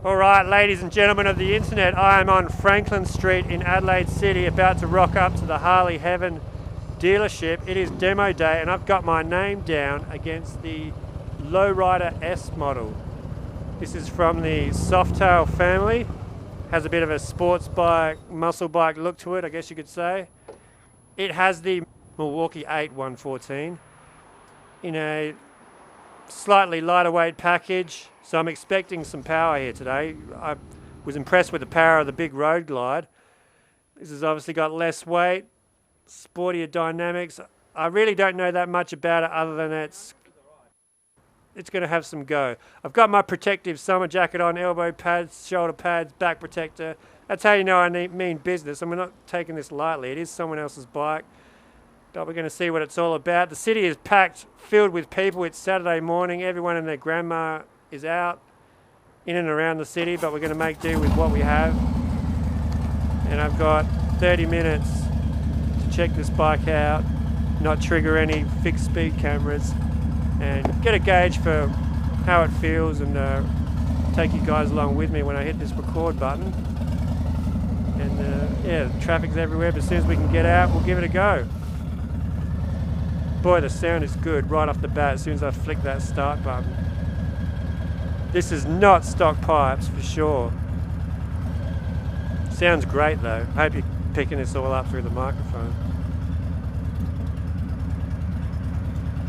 Alright, ladies and gentlemen of the internet, I am on Franklin Street in Adelaide City, about to rock up to the Harley Heaven dealership. It is demo day and I've got my name down against the Lowrider S model. This is from the Softail family. Has a bit of a sports bike, muscle bike look to it, I guess you could say. It has the Milwaukee 8 114 in a slightly lighter weight package, so I'm expecting some power here today. I was impressed with the power of the big Road Glide. This has obviously got less weight, sportier dynamics. I really don't know that much about it other than it's going to have some go. I've got my protective summer jacket on, elbow pads, shoulder pads, back protector. That's how you know I mean business, and we're not taking this lightly. It is someone else's bike. But we're going to see what it's all about. The city is packed, filled with people. It's Saturday morning. Everyone and their grandma is out in and around the city, but we're going to make do with what we have. And I've got 30 minutes to check this bike out, not trigger any fixed speed cameras, and get a gauge for how it feels, and take you guys along with me when I hit this record button. And yeah, the traffic's everywhere, but as soon as we can get out, we'll give it a go. Boy, the sound is good right off the bat as soon as I flick that start button. This is not stock pipes for sure. Sounds great though. I hope you're picking this all up through the microphone.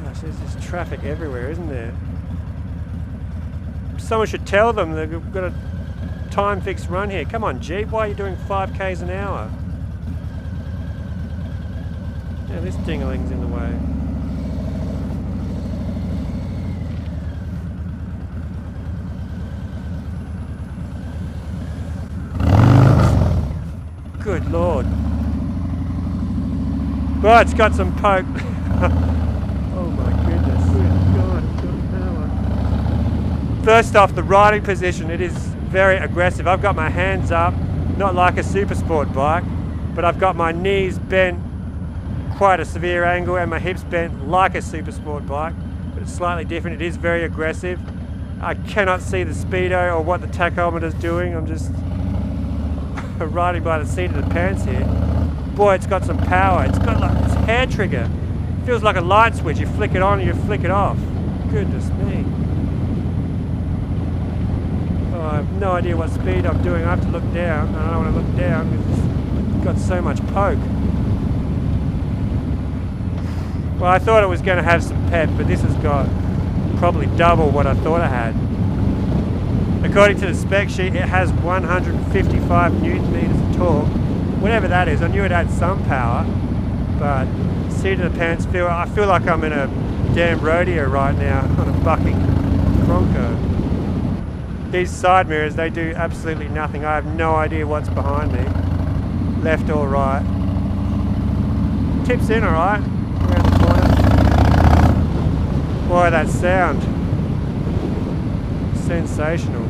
Gosh, there's just traffic everywhere, isn't there? Someone should tell them they've got a time fixed run here. Come on, Jeep, why are you doing 5Ks an hour? Yeah, this dingaling's in the way. Good Lord. Well, it's got some poke. Oh my goodness. Good God, it's got power. First off, the riding position, it is very aggressive. I've got my hands up, not like a super sport bike, but I've got my knees bent quite a severe angle and my hips bent like a super sport bike, but it's slightly different. It is very aggressive. I cannot see the speedo or what the tachometer is doing. I'm just riding by the seat of the pants here. Boy, it's got some power. It's got like this hair trigger. It feels like a light switch. You flick it on and you flick it off. Goodness me. Oh, I have no idea what speed I'm doing. I have to look down. I don't want to look down because it's got so much poke. Well, I thought it was going to have some pep, but this has got probably double what I thought I had. According to the spec sheet, it has 155 newton meters of torque. Whatever that is, I knew it had some power, but seat of the pants feel, I feel like I'm in a damn rodeo right now on a bucking Bronco. These side mirrors, they do absolutely nothing. I have no idea what's behind me, left or right. Tips in alright, around the corner. Boy, that sound. Sensational.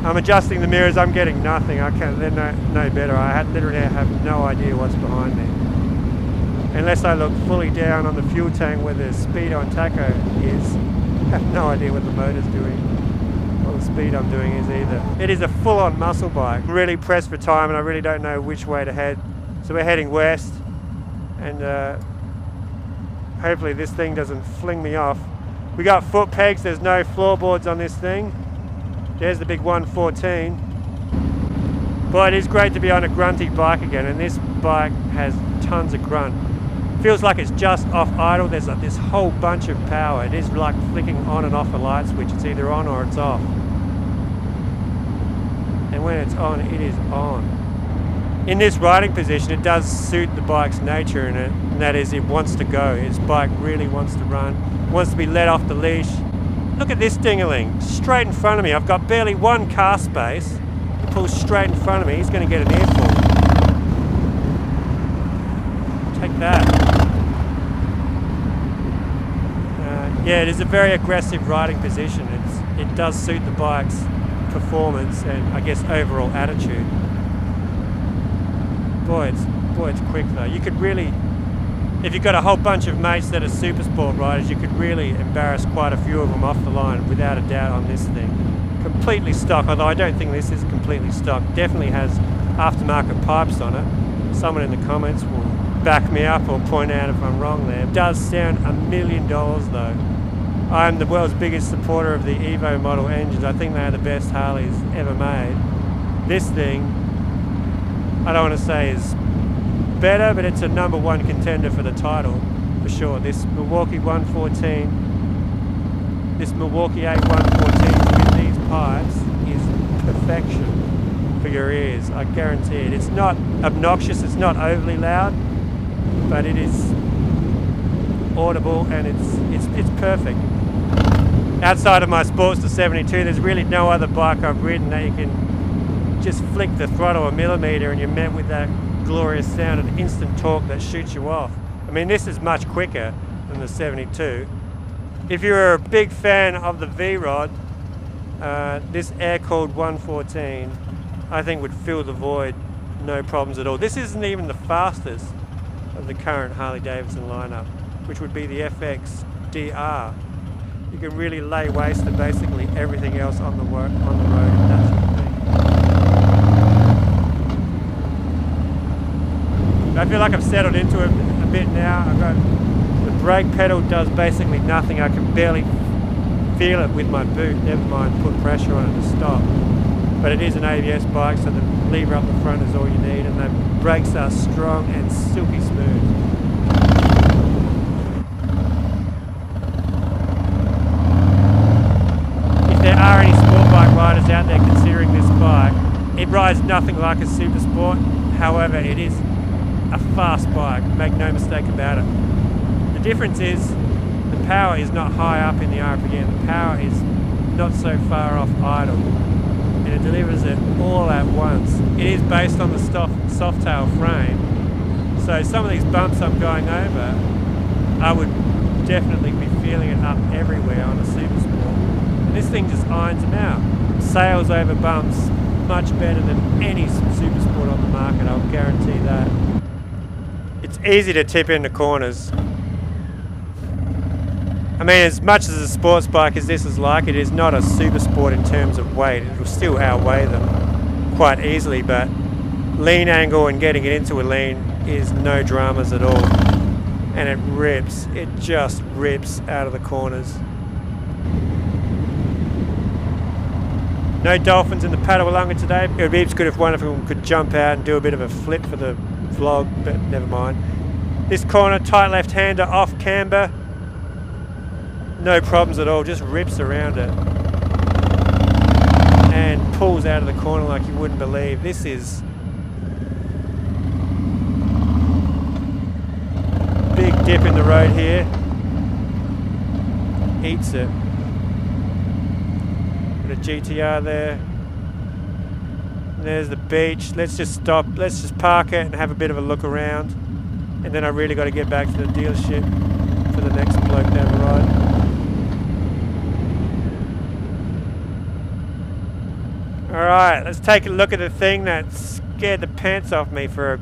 I'm adjusting the mirrors, I'm getting nothing. I can't, they're no better. I literally have no idea what's behind me. Unless I look fully down on the fuel tank where the speed on tacho is, I have no idea what the motor's doing or the speed I'm doing is either. It is a full-on muscle bike. I'm really pressed for time and I really don't know which way to head. So we're heading west, and hopefully this thing doesn't fling me off. We got foot pegs, there's no floorboards on this thing. There's the big 114. But it is great to be on a grunty bike again, and this bike has tons of grunt. Feels like it's just off idle. There's like this whole bunch of power. It is like flicking on and off a light switch. It's either on or it's off. And when it's on, it is on. In this riding position, it does suit the bike's nature in it, and that is it wants to go. Its bike really wants to run, wants to be let off the leash. Look at this dingaling, straight in front of me. I've got barely one car space. He pulls straight in front of me. He's going to get an earful. Take that. Yeah, it is a very aggressive riding position. It does suit the bike's performance and I guess overall attitude. Boy, it's quick though. You could really, if you've got a whole bunch of mates that are super sport riders, you could really embarrass quite a few of them off the line without a doubt on this thing. completely stock, although I don't think this is completely stock. Definitely has aftermarket pipes on it. Someone in the comments will back me up or point out if I'm wrong there. It does sound $1 million though. I'm the world's biggest supporter of the Evo model engines. I think they are the best Harleys ever made. This thing, I don't want to say is better, but it's a #1 contender for the title for sure. This Milwaukee 114, this Milwaukee 8114 with these pipes is perfection for your ears. I guarantee it. It's not obnoxious, it's not overly loud, but it is audible and it's perfect. Outside of my Sportster 72, there's really no other bike I've ridden that you can just flick the throttle a millimeter and you're met with that glorious sound and instant torque that shoots you off. I mean, this is much quicker than the 72. If you're a big fan of the V-Rod, this air-cooled 114 I think would fill the void no problems at all. This isn't even the fastest of the current Harley-Davidson lineup, which would be the FX DR. You can really lay waste to basically everything else on the road if that's your thing. I feel like I've settled into it a bit now. The brake pedal does basically nothing. I can barely feel it with my boot, never mind put pressure on it to stop. But it is an ABS bike, so the lever up the front is all you need, and the brakes are strong and silky smooth. If there are any sport bike riders out there considering this bike, it rides nothing like a Super Sport. However, it is a fast bike, make no mistake about it. The difference is the power is not high up in the RPM, the power is not so far off idle, and it delivers it all at once. It is based on the soft tail frame, so some of these bumps I'm going over, I would definitely be feeling it up everywhere on a Super Sport. And this thing just irons them out. Sails over bumps much better than any Super Sport on the market, I'll guarantee that. It's easy to tip into corners. I mean, as much as a sports bike as this is like, it is not a Super Sport in terms of weight. It will still outweigh them quite easily, but lean angle and getting it into a lean is no dramas at all. And it rips. It just rips out of the corners. No dolphins in the Padawalunga today. It would be good if one of them could jump out and do a bit of a flip for the vlog, but never mind. This corner, tight left-hander off camber. No problems at all, just rips around it. And pulls out of the corner like you wouldn't believe. This is big dip in the road here. Eats it. Got a GTR there. And there's the beach. Let's just stop. Let's just park it and have a bit of a look around. And then I really got to get back to the dealership for the next bloke down the road. Alright, let's take a look at the thing that scared the pants off me for a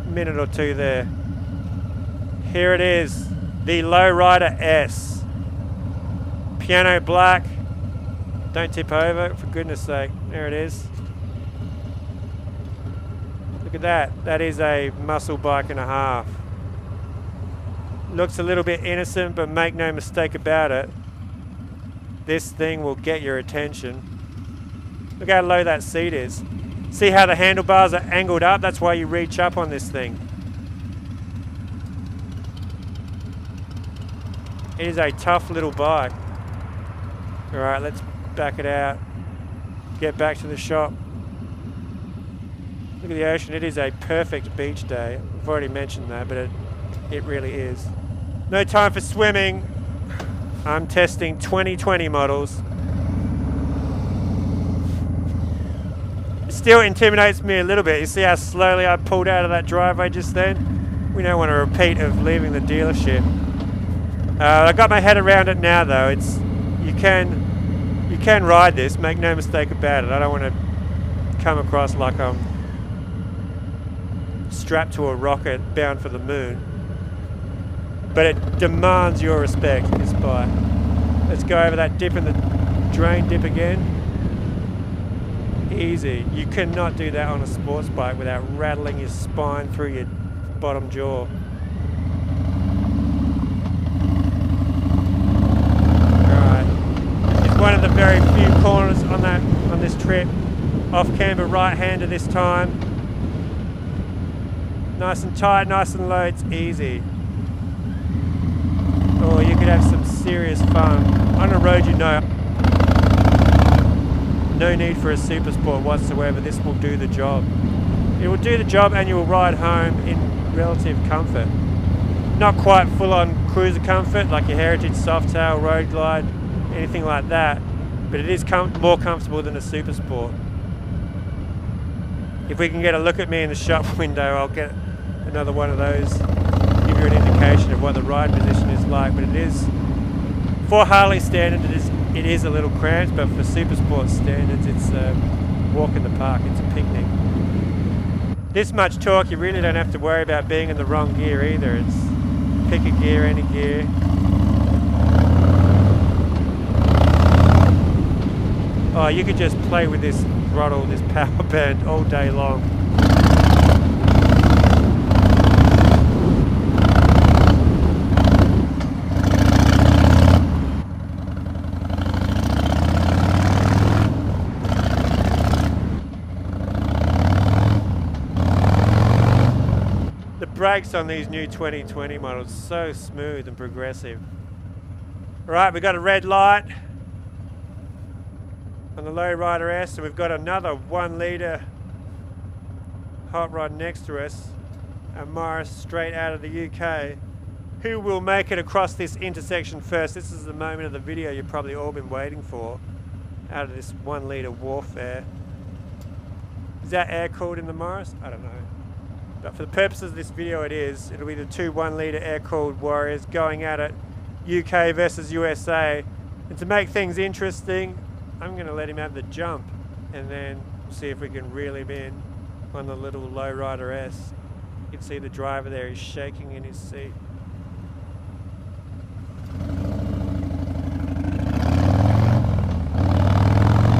minute or two there. Here it is, the Lowrider S. Piano black. Don't tip over, for goodness sake. There it is. Look at that. That is a muscle bike and a half. Looks a little bit innocent, but make no mistake about it. This thing will get your attention. Look how low that seat is. See how the handlebars are angled up? That's why you reach up on this thing. It is a tough little bike. Alright, let's back it out. Get back to the shop. Look at the ocean. It is a perfect beach day. I've already mentioned that, but it really is. No time for swimming. I'm testing 2020 models. It still intimidates me a little bit. You see how slowly I pulled out of that driveway just then? We don't want a repeat of leaving the dealership. I got my head around it now though. You can ride this, make no mistake about it. I don't want to come across like I'm strapped to a rocket bound for the moon. But it demands your respect, this bike. Let's go over that dip in the drain dip again. Easy. You cannot do that on a sports bike without rattling your spine through your bottom jaw. Alright. It's one of the very few corners on this trip. Off camber right-hander this time. Nice and tight, nice and low, it's easy. Oh, you could have some serious fun. On a road, you know, no need for a Super Sport whatsoever. This will do the job. It will do the job and you will ride home in relative comfort. Not quite full-on cruiser comfort like your Heritage Softail, Road Glide, anything like that, but it is more comfortable than a Super Sport. If we can get a look at me in the shop window, I'll get another one of those, give you an indication of what the ride position is like. But it is, for Harley standard, it is a little cramped, but for Super Sport standards, it's a walk in the park, it's a picnic. This much torque, you really don't have to worry about being in the wrong gear either. It's pick a gear, any gear. Oh, you could just play with this throttle, this power band all day long. The brakes on these new 2020 models, so smooth and progressive. Alright, we've got a red light on the Low Rider S, and we've got another 1 litre hot rod next to us, a Morris straight out of the UK. Who will make it across this intersection first? This is the moment of the video you've probably all been waiting for, out of this 1 litre warfare. Is that air cooled in the Morris? I don't know. But for the purposes of this video it is. It'll be the two 1 litre air cooled warriors going at it, UK versus USA. And to make things interesting, I'm going to let him have the jump and then see if we can reel him in on the little Low Rider S. You can see the driver there, he's shaking in his seat.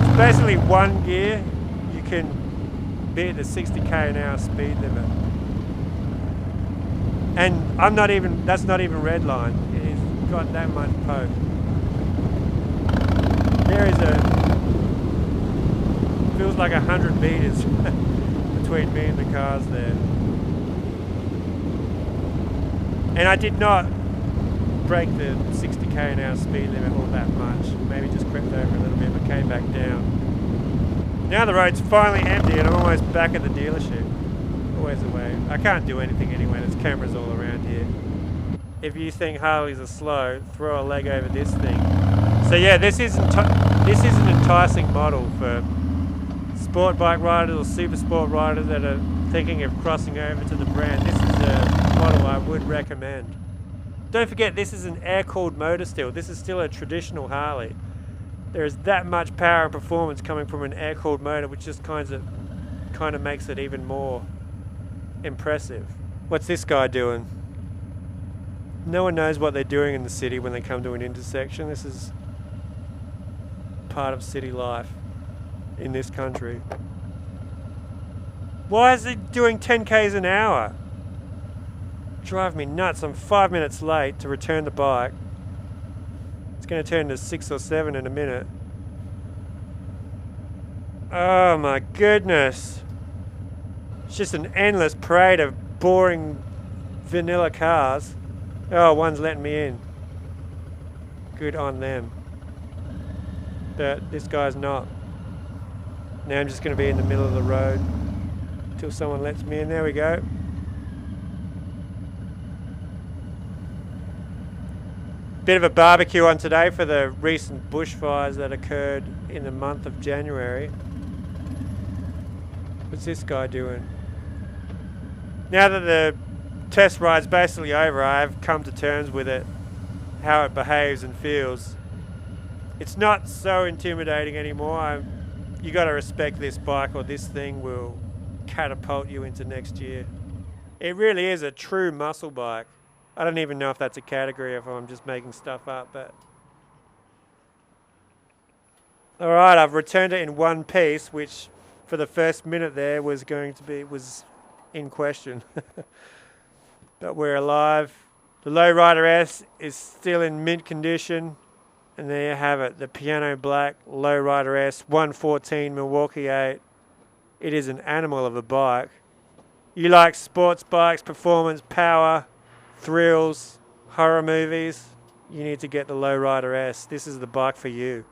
It's basically one gear, you can beat the 60k/h speed limit. And that's not even red line, it's got that much poke. There is feels like 100 meters between me and the cars there. And I did not break the 60k/h speed limit all that much. Maybe just crept over a little bit, but came back down. Now the road's finally empty and I'm almost back at the dealership. Always away. I can't do anything anyway, there's cameras all around here. If you think Harleys are slow, throw a leg over this thing. So yeah, this is an enticing model for sport bike riders or super sport riders that are thinking of crossing over to the brand. This is a model I would recommend. Don't forget, this is an air-cooled motor still. This is still a traditional Harley. There is that much power and performance coming from an air-cooled motor, which just kind of makes it even more impressive. What's this guy doing? No one knows what they're doing in the city when they come to an intersection. This is part of city life in this country. Why is he doing 10 k's an hour? Drive me nuts. I'm 5 minutes late to return the bike. It's going to turn to 6 or 7 in a minute. Oh my goodness. It's just an endless parade of boring vanilla cars. Oh, one's letting me in. Good on them. But this guy's not. Now I'm just going to be in the middle of the road until someone lets me in. There we go. Bit of a barbecue on today for the recent bushfires that occurred in the month of January. What's this guy doing? Now that the test ride's basically over, I've come to terms with it, how it behaves and feels. It's not so intimidating anymore. You got to respect this bike or this thing will catapult you into next year. It really is a true muscle bike. I don't even know if that's a category or if I'm just making stuff up, but... Alright, I've returned it in one piece, which for the first minute there was in question. But we're alive. The Lowrider S is still in mint condition. And there you have it, the Piano Black Lowrider S 114 Milwaukee 8. It is an animal of a bike. You like sports bikes, performance, power, thrills, horror movies, you need to get the Lowrider S. This is the bike for you.